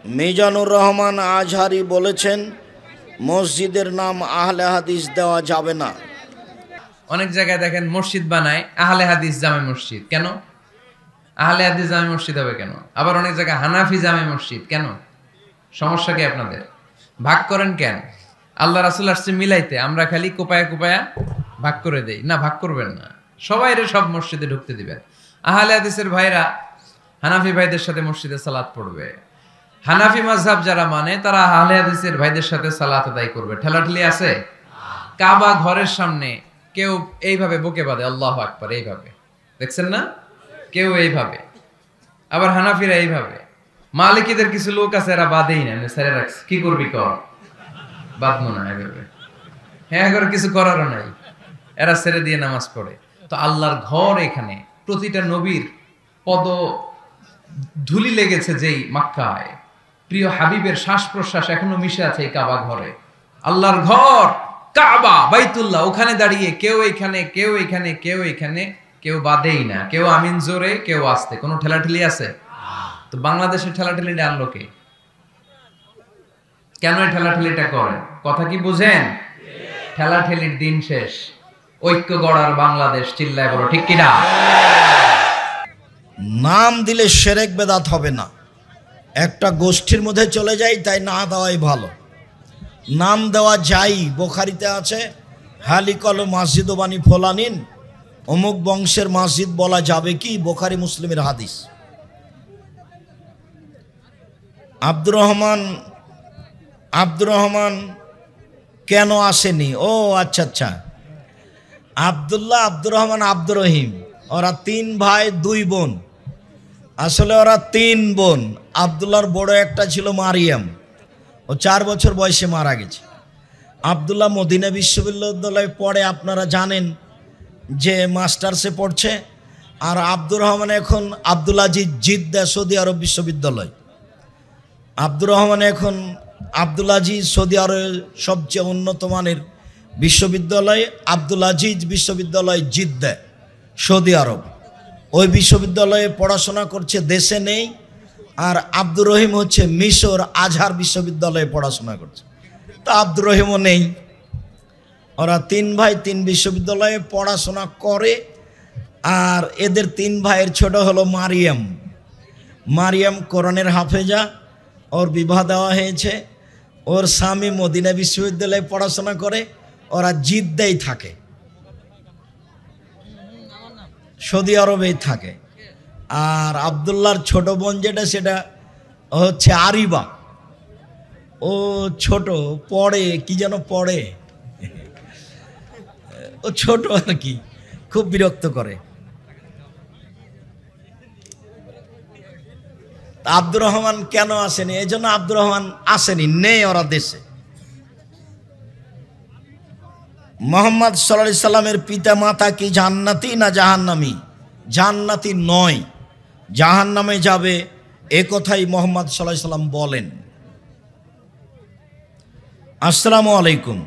মিজানুর রহমান আজহারি বলেছেন মসজিদের নাম আহলে হাদিস দেওয়া যাবে না। অনেক জায়গায় দেখেন মসজিদ বানায় আহলে হাদিস জামে মসজিদ। কেন আহলে হাদিস জামে মসজিদ হবে কেন? আবার অনেক জায়গায় হানাফি জামে মসজিদ। কেন? সমস্যা কি আপনাদের? ভাগ করেন কেন? আল্লাহ রাসূল আসছে মিলাইতে, আমরা খালি কোপায়া কোপায়া ভাগ করে দেই। না, ভাগ করবেন না, সবাইরে সব মসজিদে ঢুকতে দিবেন। আহলে হাদিসের ভাইরা হানাফি ভাইদের সাথে মসজিদে সালাত পড়বে, হানাফি মাযহাব যারা মানে তারা আহলে হাদিসের ভাইদের সাথে সালাত আদায় করবে। ঠেলাঠেলি আছে? কাবা ঘরের সামনে কেউ এইভাবে বুকে বাঁধে আল্লাহু আকবার, এইভাবে দেখছেন না? কেউ এইভাবে, আবার হানাফিরা এইভাবে। মালিকীদের কিছু লোক আছে এরা বাঁধেই না, ছেড়ে রাখছে। কি করবি কর, বাঁধবো না এইভাবে। হ্যাঁ, করে কিছু করারও নাই, এরা ছেড়ে দিয়ে নামাজ পড়ে। তো আল্লাহর ঘর এখানে, প্রতিটা নবীর পদ ধুলি লেগেছে যেই মক্কায়, প্রিয় হাবিবের শ্বাস প্রশ্বাস এখনো মিশে আছে এই কাবা ঘরে। আল্লাহর ঘর কাবা বাইতুল্লাহ, ওখানে দাঁড়িয়ে কেউ এইখানে কেউ এইখানে কেউ এইখানে, কেউ বাঁধেই না, কেউ আমিন জোরে কেউ আসতে। কোনো ঠেলাঠেলি আছে? তো বাংলাদেশের ঠেলাঠেলিটা আনলো কে? কেন এই ঠেলাঠেলিটা করেন? কথা কি বুঝেন? ঠেলাঠেলির দিন শেষ, ঐক্য গড়ার বাংলাদেশ। চিল্লায় বলো ঠিক কিনা? নাম দিলে শিরক বেদাত হবে না, একটা গোষ্ঠীর মধ্যে চলে যায়, তাই না দেওয়াই ভালো। নাম দেওয়া যাই, বুখারীতে আছে হালিকল মসজিদ বানি ফলানিন, অমুক বংশের মসজিদ বলা যাবে কি? বুখারী মুসলিমের হাদিস। আব্দুর রহমান কেন আসেনি? ও আচ্ছা আচ্ছা, আব্দুল্লাহ, আব্দুর রহমান, আব্দুর রহিম, ওরা তিন ভাই দুই বোন। আসলে ওরা তিন বোন। আব্দুল্লাহর বড় একটা ছিল মারিয়াম, ও 4 বছর বয়সে মারা গেছে। আব্দুল্লাহ মদিনা বিশ্ববিদ্যালয়ে পড়ে, আপনারা জানেন যে মাস্টার্সে পড়ছে। আর আব্দুর রহমান এখন আব্দুল আজিজ জিদ্দা সৌদি আরব বিশ্ববিদ্যালয়। আব্দুর রহমান এখন আব্দুল আজিজ সৌদি আরবের সবচেয়ে উন্নত মানের বিশ্ববিদ্যালয় আব্দুল আজিজ বিশ্ববিদ্যালয় জিদ্দা সৌদি আরব, ওই বিশ্ববিদ্যালয়ে পড়াশোনা করছে, দেশে নেই। আর আব্দুর রহিম হচ্ছে মিশর আজহার বিশ্ববিদ্যালয়ে পড়াশোনা করছে, তা আব্দুর রহিমও নেই। ওরা তিন ভাই তিন বিশ্ববিদ্যালয়ে পড়াশোনা করে। আর এদের তিন ভাইয়ের ছোট হলো মারিয়াম কোরআনের হাফেজা, ওর বিবাহ দেওয়া হয়েছে। ওর স্বামী মদিনা বিশ্ববিদ্যালয়ে পড়াশোনা করে, ওরা জিদ্দাই থাকে, সৌদি আরবেই থাকে। আর আব্দুল্লাহর ছোট বোন যেটা, সেটা হচ্ছে আরিবা, ও ছোট, পড়ে কি যেন পড়ে, ও ছোট আর কি, খুব বিরক্ত করে। আব্দুর রহমান কেন আসেনি? এই জন্য আব্দুর রহমান আসেনি, নেই ওরা দেশে। মুহাম্মদ সাল্লাল্লাহু আলাইহি সাল্লামের পিতা মাতা কি জান্নাতি না জাহান্নামী? জান্নাতি নয়, জাহান্নামে যাবে, এ কথাই মুহাম্মদ সাল্লাল্লাহু আলাইহি সাল্লাম বলেন। আসসালামু আলাইকুম,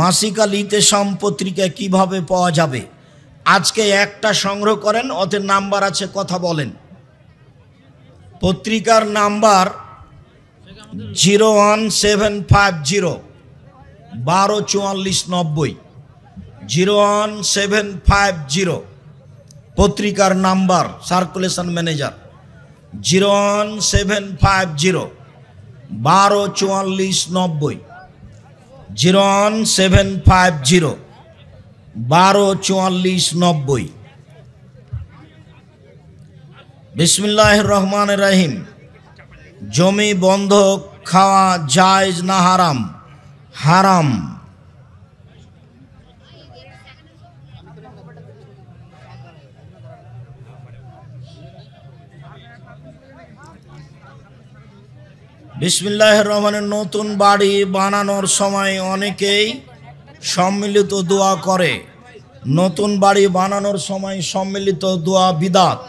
মাসিক আল ইতেসাম পত্রিকা কিভাবে পাওয়া যাবে? আজকে একটা সংগ্রহ করেন, ওতে নাম্বার আছে, কথা বলেন। পত্রিকার নাম্বার 01750 124490, 01750 পত্রিকার নাম্বার, সার্কুলেশন ম্যানেজার 01750 124490, 01750 124490। বিসমিল্লাহির রহমানির রহিম। জমি বন্ধক খাওয়া জায়েজ না হারাম? হারাম। বিসমিল্লাহির রহমানির। নতুন বাড়ি বানানোর সময় অনেকেই সম্মিলিত দোয়া করে। নতুন বাড়ি বানানোর সময় সম্মিলিত দোয়া বিদআত,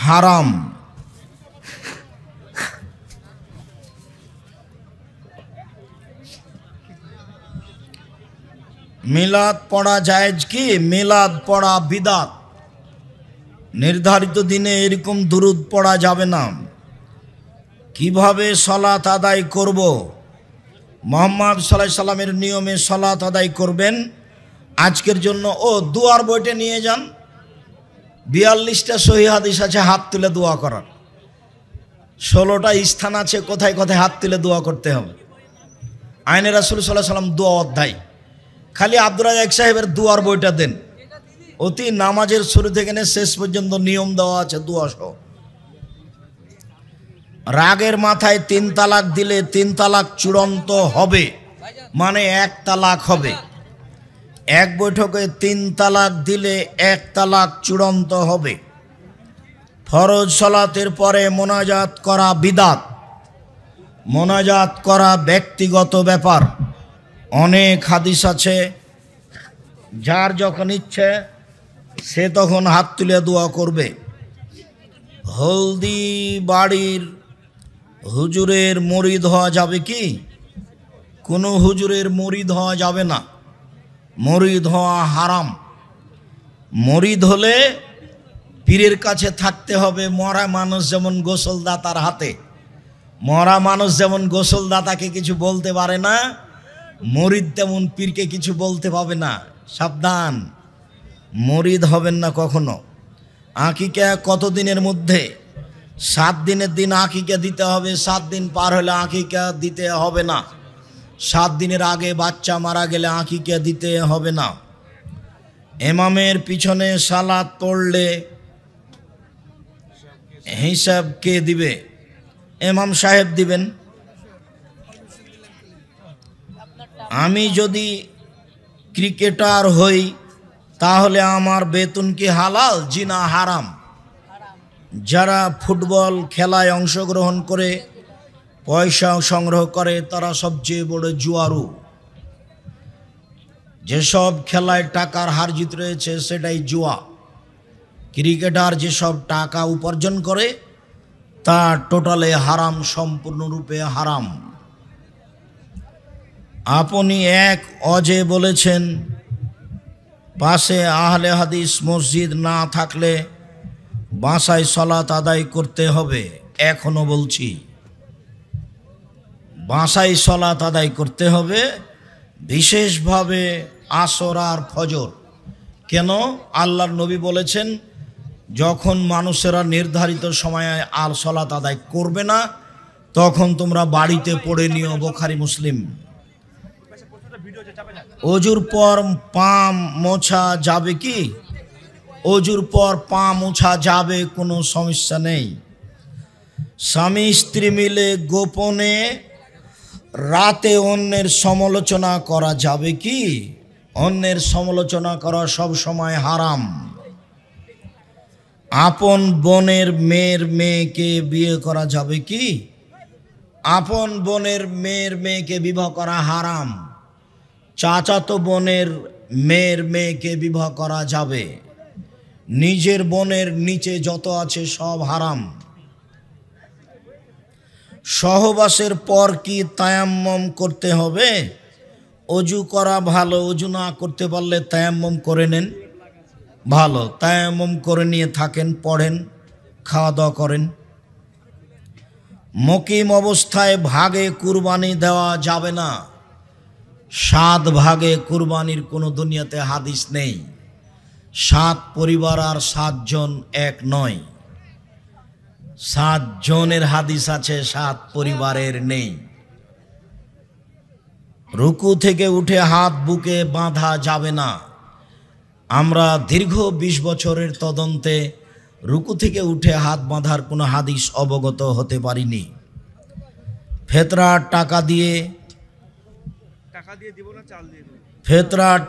হারাম। মিলাদ পড়া জায়েজ কি? মিলাদ পড়া বিদআত। নির্ধারিত দিনে এরকম দুরুদ পড়া যাবে না। কিভাবে সলাত আদায় করব? মুহাম্মদ সাল্লাল্লাহু আলাইহি সাল্লামের নিয়মে সলাত আদায় করবেন। আজকের জন্য দুয়ার বইটা নিয়ে যান, 42টা সহিহ হাদিস আছে হাত তুলে দোয়া করার, 16টা স্থান আছে কোথায় কোথায় হাত তুলে দোয়া করতে হবে। আইনে রাসূল সাল্লাল্লাহু আলাইহি সাল্লাম দোয়া অধ্যায়, খালি আব্দুর রাজ্জাক সাহেবের দোয়ার বইটা দেন, অতি নামাজের শুরু থেকে শেষ পর্যন্ত নিয়ম দেওয়া আছে দোয়া সহ। রাগের মাথায় 3 তালাক দিলে 3 তালাক চূড়ান্ত হবে, মানে 1 তালাক হবে। এক বৈঠকে 3 তালাক দিলে 1 তালাক চূড়ান্ত হবে। ফরজ সালাতের পরে মোনাজাত করা বিদআত, মোনাজাত করা ব্যক্তিগত ব্যাপার। অনেক হাদিস আছে, যার যখন ইচ্ছে সে তখন হাত তুলে দোয়া করবে। হলদি বাড়ির হুজুরের মুরিদ হওয়া যাবে কি? কোনো হুজুরের মুরিদ হওয়া যাবে না, মুরিদ হওয়া হারাম। মুরিদ হলে পীরের কাছে থাকতে হবে। মরা মানুষ যেমন গোসলদাতার হাতে, মরা মানুষ যেমন গোসলদাতাকে কিছু বলতে পারে না, মুরিদ তেমন পীরকে কিছু বলতে পাবে না। সাবধান, মুরিদ হবেন না কখনো। আকিকা কত দিনের মধ্যে? 7 দিনের দিন আকিকা দিতে হবে। 7 দিন পার হলে আকিকা দিতে হবে না। 7 দিনের আগে বাচ্চা মারা গেলে আকিকা দিতে হবে না। ইমামের পিছনে সালাত পড়লে হিসাব কে দিবে? ইমাম সাহেব দিবেন। আমি যদি ক্রিকেটার হই তাহলে আমার বেতন কি হালাল? জি না, হারাম। যারা ফুটবল খেলায় অংশগ্রহণ করে পয়সা সংগ্রহ করে তারা সবচেয়ে বড় জুয়ারু। যেসব খেলায় টাকার হার জিত রয়েছে সেটাই জুয়া। ক্রিকেটার যেসব টাকা উপার্জন করে তা টোটালে হারাম, সম্পূর্ণরূপে হারাম। আপনি এক অজে বলেছেন পাশে আহলে হাদিস মসজিদ না থাকলে বাসায় সালাত আদায় করতে হবে। এখনো বলছি, বাসায় সালাত আদায় করতে হবে, বিশেষভাবে আসর আর ফজর। কেন? আল্লাহর নবী বলেছেন যখন মানুষেরা নির্ধারিত সময়ে আর সালাত আদায় করবে না তখন তোমরা বাড়িতে পড়ে নিও। বুখারী মুসলিম। অজুর পর পা মোছা যাবে কি? অজুর পর পা মোছা যাবে, কোনো সমস্যা নেই। স্বামী স্ত্রী মিলে গোপনে রাতে অন্যের সমালোচনা করা যাবে কি? অন্যের সমালোচনা করা সব সময় হারাম। আপন বোনের মেয়ের মেয়েকে বিয়ে করা যাবে কি? আপন বোনের মেয়ের মেয়েকে বিবাহ করা হারাম। চাচাতো বোনের মেয়ের মেয়েকে বিবাহ করা যাবে। নিজের বোনের নিচে যত আছে সব হারাম। সহবাসের পর কি তায়াম্মম করতে হবে? অজু করা ভালো, অজু না করতে পারলে তায়াম্মম করে নেন, ভালো। তায়াম্মম করে নিয়ে থাকেন, পড়েন, খাওয়া দাওয়া করেন। মুকিম অবস্থায় ভাগে কুরবানি দেওয়া যাবে না। 7 ভাগে কুরবানির কোনো দুনিয়াতে হাদিস নেই। 7 পরিবার আর 7 জন এক নয়। 7 জনের হাদিস আছে, 7 পরিবারের নেই। রুকু থেকে উঠে হাত বুকে বাঁধা যাবে না। আমরা দীর্ঘ 20 বছরের তদন্তে রুকু থেকে উঠে হাত বাঁধার কোনো হাদিস অবগত হতে পারিনি। ফেতরার টাকা দিয়ে দিব না, চাল দিয়ে দিব। ফেতরার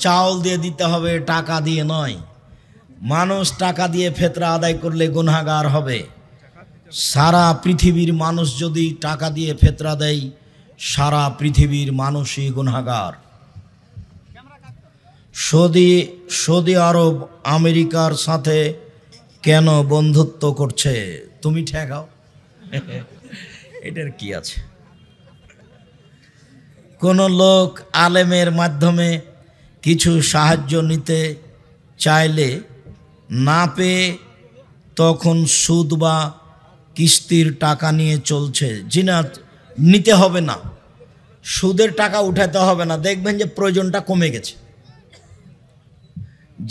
চাউল দিয়ে দিতে হবে, টাকা দিয়ে নয়। মানুষ টাকা দিয়ে ফেতরা আদায় করলে গুনাহগার হবে। সারা পৃথিবীর মানুষ যদি টাকা দিয়ে ফেতরা দেয়, সারা পৃথিবীর মানুষই গুনাহগার। সৌদি আরব আমেরিকার সাথে কেন বন্ধুত্ব করছে? তুমি ঠেকাও, এটার কি আছে? কোনো লোক আলেমের মাধ্যমে কিছু সাহায্য নিতে চাইলে না পেয়ে তখন সুদ বা কিস্তির টাকা নিয়ে চলছে। জিনা নিতে হবে না, সুদের টাকা উঠাতে হবে না, দেখবেন যে প্রয়োজনটা কমে গেছে।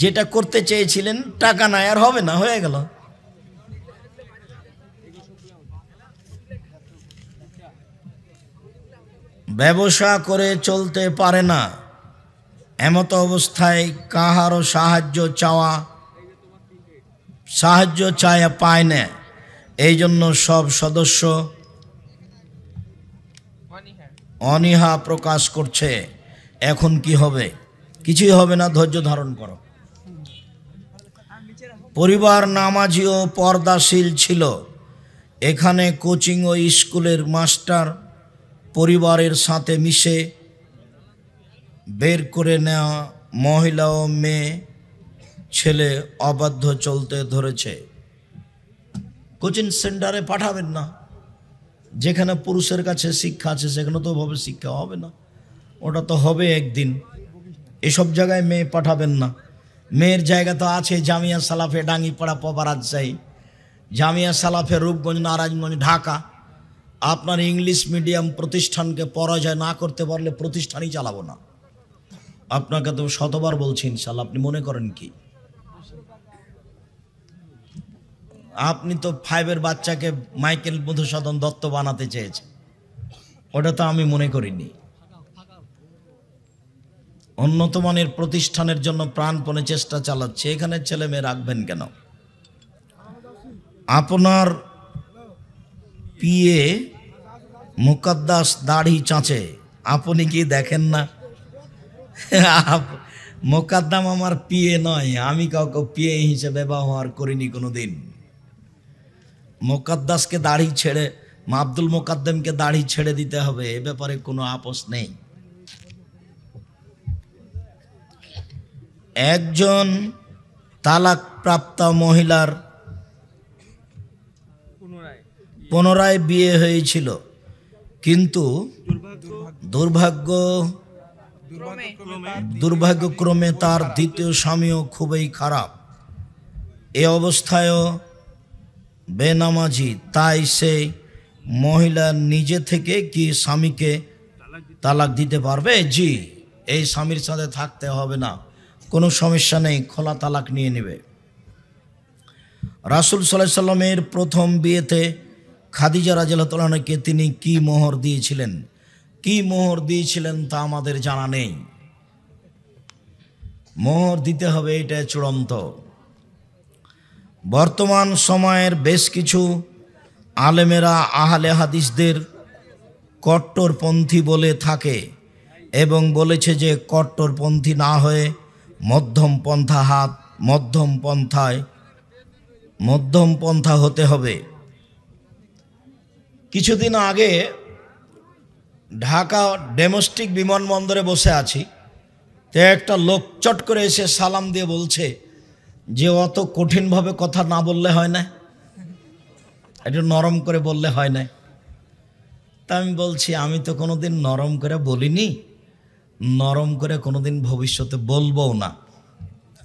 যেটা করতে চেয়েছিলেন টাকা নাই আর হবে না, হয়ে গেল। ব্যবসা করে চলতে পারে না, এমত অবস্থায় কাহারও সাহায্য চায় পায় না। এই জন্য সব সদস্য অনীহা প্রকাশ করছে। এখন কি হবে? কিছুই হবে না, ধৈর্য ধারণ করো। পরিবার নামাজি ও পর্দাশীল ছিল। এখানে কোচিং ও স্কুলের মাস্টার পরিবারের সাথে মিশে বের করে নেওয়া মহিলা ও মেয়ে ছেলে অবাধ্য চলতে ধরেছে। কোচিং সেন্টারে পাঠাবেন না, যেখানে পুরুষের কাছে শিক্ষা আছে সেখানে তো ওভাবে শিক্ষা হবে না, ওটা তো হবে একদিন। এসব জায়গায় মেয়ে পাঠাবেন না। মেয়ের জায়গা তো আছে জামিয়া সালাফে ডাঙ্গিপাড়া পবা রাজশাহী, জামিয়া সালাফে রূপগঞ্জ নারায়ণগঞ্জ ঢাকা। আপনার ইংলিশ মিডিয়াম প্রতিষ্ঠানকে পরাজয় না করতে পারলে প্রতিষ্ঠানই চালাবো না। আপনাকে তো শতবার বলছি ইনশাল্লাহ, আপনি মনে করেন কি? আপনি তো 5-এর বাচ্চাকে মাইকেল মধুসূদন দত্ত বানাতে চেয়েছেন, ওটা তো আমি মনে করিনি। উন্নত মানের প্রতিষ্ঠানের জন্য প্রাণপণে চেষ্টা চালাচ্ছে, এখানে ছেলে মেয়ে রাখবেন কেন? আপনার পিএ মুকাদ্দাস দাড়ি চাঁচে, আপনি কি দেখেন না? মোকাদ্দাম আমার পিএ নয়, আমি কাউকে পিএ হিসেবে ব্যবহার করিনি কোনোদিন। মোকাদ্দাসকে দাড়ি ছেড়ে, আব্দুল মোকাদ্দমকে দাড়ি ছেড়ে দিতে হবে, এ ব্যাপারে কোনো আপোষ নেই। একজন তালাকপ্রাপ্ত মহিলার পুনরায় বিয়ে হয়েছিল, কিন্তু দুর্ভাগ্যক্রমে তার দ্বিতীয় স্বামীও খুবই খারাপ। এ অবস্থায়ও বেনামাজি, তাই সেই মহিলা নিজে থেকে কি স্বামীকে তালাক দিতে পারবে? জি, এই স্বামীর সাথে থাকতে হবে না, কোনো সমস্যা নেই, খোলা তালাক নিয়ে নেবে। রাসূল সাল্লাল্লাহু আলাইহি সাল্লামের প্রথম বিয়েতে খাদিজা রাদিয়াল্লাহু আনহাকে তিনি কি মোহর দিয়েছিলেন? কি মোহর দিয়েছিলেন তা আমাদের জানা নেই। মোহর দিতে হবে, এটা চূড়ান্ত। বর্তমান সময়ের বেশ কিছু আলেমেরা আহলে হাদিসদের কট্টরপন্থী বলে থাকে এবং বলেছে যে কট্টরপন্থী না হয়ে মধ্যম পন্থা হতে হবে। কিছুদিন আগে ঢাকা ডোমেস্টিক বিমানবন্দরে বসে আছি, তো একটা লোক চট করে এসে সালাম দিয়ে বলছে যে অত কঠিনভাবে কথা না বললে হয় না, একটু নরম করে বললে হয় না। তা আমি বলছি আমি তো কোনোদিন নরম করে বলিনি, নরম করে কোনোদিন ভবিষ্যতে বলবো না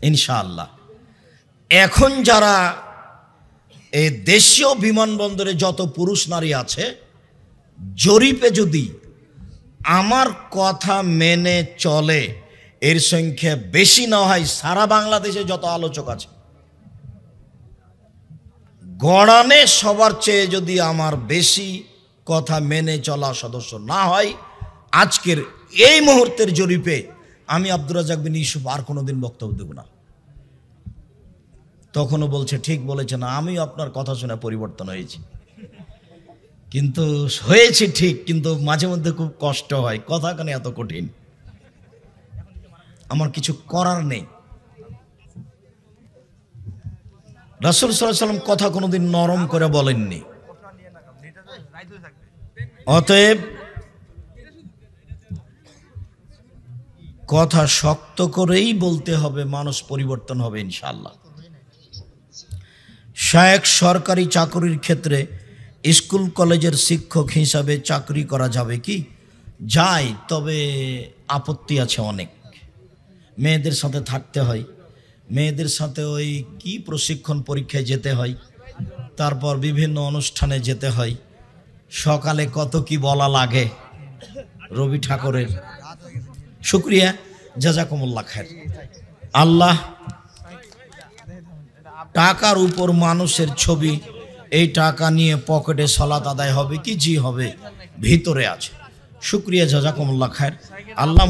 ইনশাআল্লাহ। এখন যারা এই দেশীয় বিমানবন্দরে যত পুরুষ নারী আছে, জরিপে যদি আমার কথা মেনে চলে এর সংখ্যা বেশি না হয়, সারা বাংলাদেশে যত আলোচক আছে গড়ানে সবার চেয়ে যদি আমার বেশি কথা মেনে চলা সদস্য না হয়, আজকের এই মুহূর্তের জরিপে আমি আব্দুর রাজ্জাক বিন ইউসুফ আর কোনোদিন বক্তব্য দেব না। তখনও বলছে ঠিক বলেছে না, আমিও আপনার কথা শুনে পরিবর্তন হয়েছি, কিন্তু হয়েছে ঠিক, কিন্তু মাঝে মধ্যে খুব কষ্ট হয়, কথা কেন এত কঠিন, আমার কিছু করার নেই। রাসূল সাল্লাল্লাহু আলাইহি ওয়াসাল্লাম কথা কোনোদিন নরম করে বলেননি। অতএব কথা শক্ত করেই বলতে হবে, মানুষ পরিবর্তন হবে ইনশাআল্লাহ। শায়েখ সরকারি চাকরির ক্ষেত্রে স্কুল কলেজের শিক্ষক হিসাবে চাকরি করা যাবে কি? যায়, তবে আপত্তি আছে অনেক। মেয়েদের সাথে থাকতে হয়, মেয়েদের সাথে ওই কি প্রশিক্ষণ পরীক্ষায় যেতে হয়, তারপর বিভিন্ন অনুষ্ঠানে যেতে হয়, সকালে কত কি বলা লাগে রবি ঠাকুরের। শুক্রিয়া, জাযাকুমুল্লাহ খায়ের। আল্লাহ টাকার উপর মানুষের ছবি, এই টাকা নিয়ে পকেটে সালাত আদায় হবে কি জি হবে, ভিতরে আছে। শুক্রিয়া, জাযাকুমুল্লাহ খায়ের। আল্লাহ